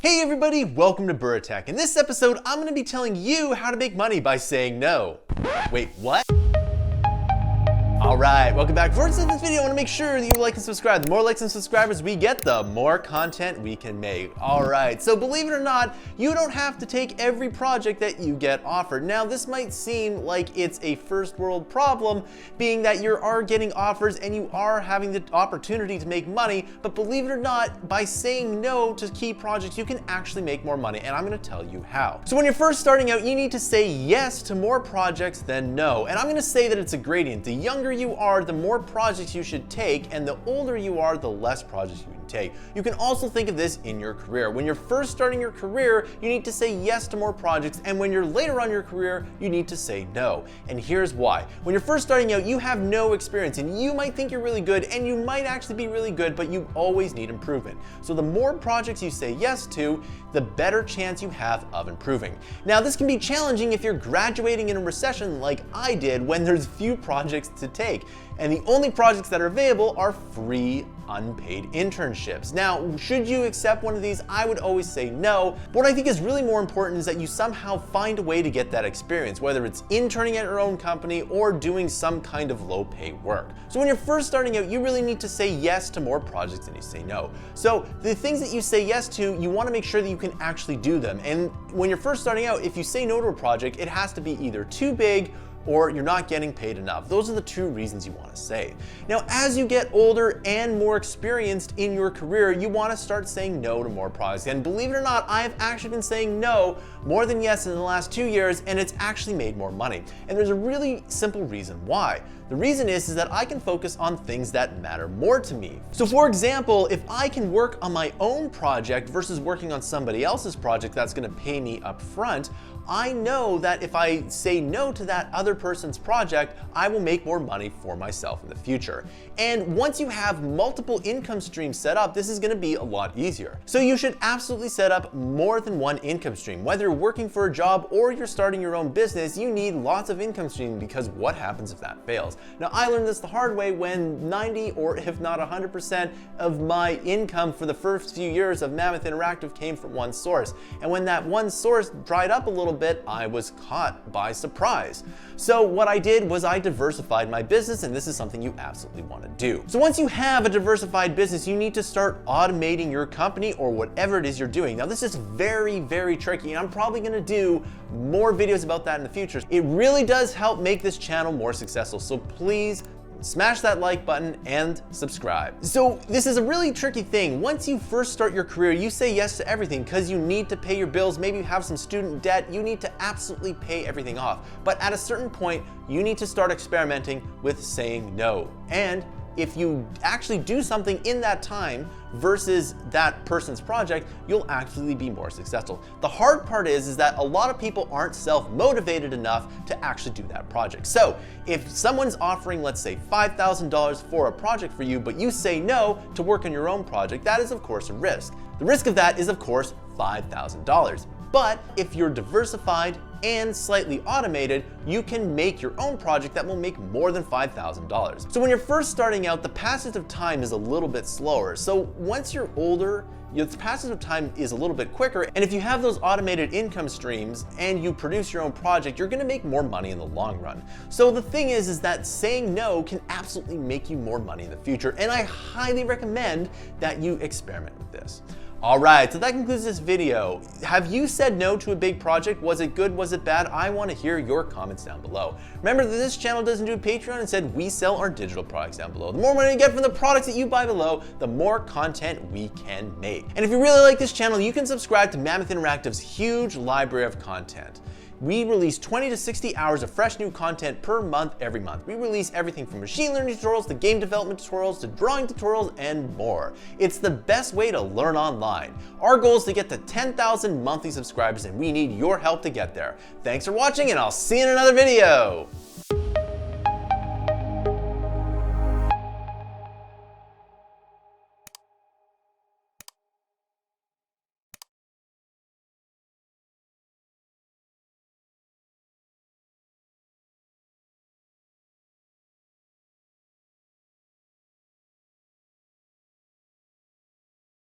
Hey everybody, welcome to Bura Tech. In this episode, I'm going to be telling you how to make money by saying no. Wait, what? Alright, welcome back. Before I start this video, I want to make sure that you like and subscribe. The more likes and subscribers we get, the more content we can make. Alright, so believe it or not, you don't have to take every project that you get offered. Now, this might seem like it's a first world problem, being that you are getting offers and you are having the opportunity to make money, but believe it or not, by saying no to key projects, you can actually make more money, and I'm going to tell you how. So when you're first starting out, you need to say yes to more projects than no, and I'm going to say that it's a gradient. The younger you are, the more projects you should take, and the older you are, the less projects you can take. You can also think of this in your career. When you're first starting your career, you need to say yes to more projects, and when you're later on in your career, you need to say no. And here's why. When you're first starting out, you have no experience, and you might think you're really good, and you might actually be really good, but you always need improvement. So the more projects you say yes to, the better chance you have of improving. Now, this can be challenging if you're graduating in a recession like I did, when there's few projects to take, and the only projects that are available are free unpaid internships. Now, should you accept one of these? I would always say no. But what I think is really more important is that you somehow find a way to get that experience, whether it's interning at your own company or doing some kind of low pay work. So when you're first starting out, you really need to say yes to more projects than you say no. So the things that you say yes to, you want to make sure that you can actually do them. And when you're first starting out, if you say no to a project, it has to be either too big or you're not getting paid enough. Those are the two reasons you want to say. Now, as you get older and more experienced in your career, you want to start saying no to more projects. And believe it or not, I've actually been saying no more than yes in the last 2 years, and it's actually made more money. And there's a really simple reason why. The reason is that I can focus on things that matter more to me. So for example, if I can work on my own project versus working on somebody else's project that's going to pay me up front, I know that if I say no to that other person's project, I will make more money for myself in the future. And once you have multiple income streams set up, this is going to be a lot easier. So you should absolutely set up more than one income stream. Whether you're working for a job or you're starting your own business, you need lots of income streams, because what happens if that fails? Now, I learned this the hard way when 90 or if not 100% of my income for the first few years of Mammoth Interactive came from one source. And when that one source dried up a little bit, I was caught by surprise. So what I did was I diversified my business, and this is something you absolutely want to do. So once you have a diversified business, you need to start automating your company or whatever it is you're doing. Now, this is very, very tricky, and I'm probably going to do more videos about that in the future. It really does help make this channel more successful, so please smash that like button and subscribe. So this is a really tricky thing. Once you first start your career, you say yes to everything because you need to pay your bills. Maybe you have some student debt. You need to absolutely pay everything off. But at a certain point, you need to start experimenting with saying no. And if you actually do something in that time versus that person's project, you'll actually be more successful. The hard part is that a lot of people aren't self-motivated enough to actually do that project. So if someone's offering, let's say, $5,000 for a project for you, but you say no to work on your own project, that is of course a risk. The risk of that is of course $5,000. But if you're diversified and slightly automated, you can make your own project that will make more than $5,000. So when you're first starting out, the passage of time is a little bit slower. So once you're older, the passage of time is a little bit quicker. And if you have those automated income streams and you produce your own project, you're going to make more money in the long run. So the thing is that saying no can absolutely make you more money in the future. And I highly recommend that you experiment with this. Alright, so that concludes this video. Have you said no to a big project? Was it good? Was it bad? I want to hear your comments down below. Remember that this channel doesn't do Patreon. Instead, we sell our digital products down below. The more money you get from the products that you buy below, the more content we can make. And if you really like this channel, you can subscribe to Mammoth Interactive's huge library of content. We release 20 to 60 hours of fresh new content per month every month. We release everything from machine learning tutorials to game development tutorials to drawing tutorials and more. It's the best way to learn online. Our goal is to get to 10,000 monthly subscribers, and we need your help to get there. Thanks for watching, and I'll see you in another video.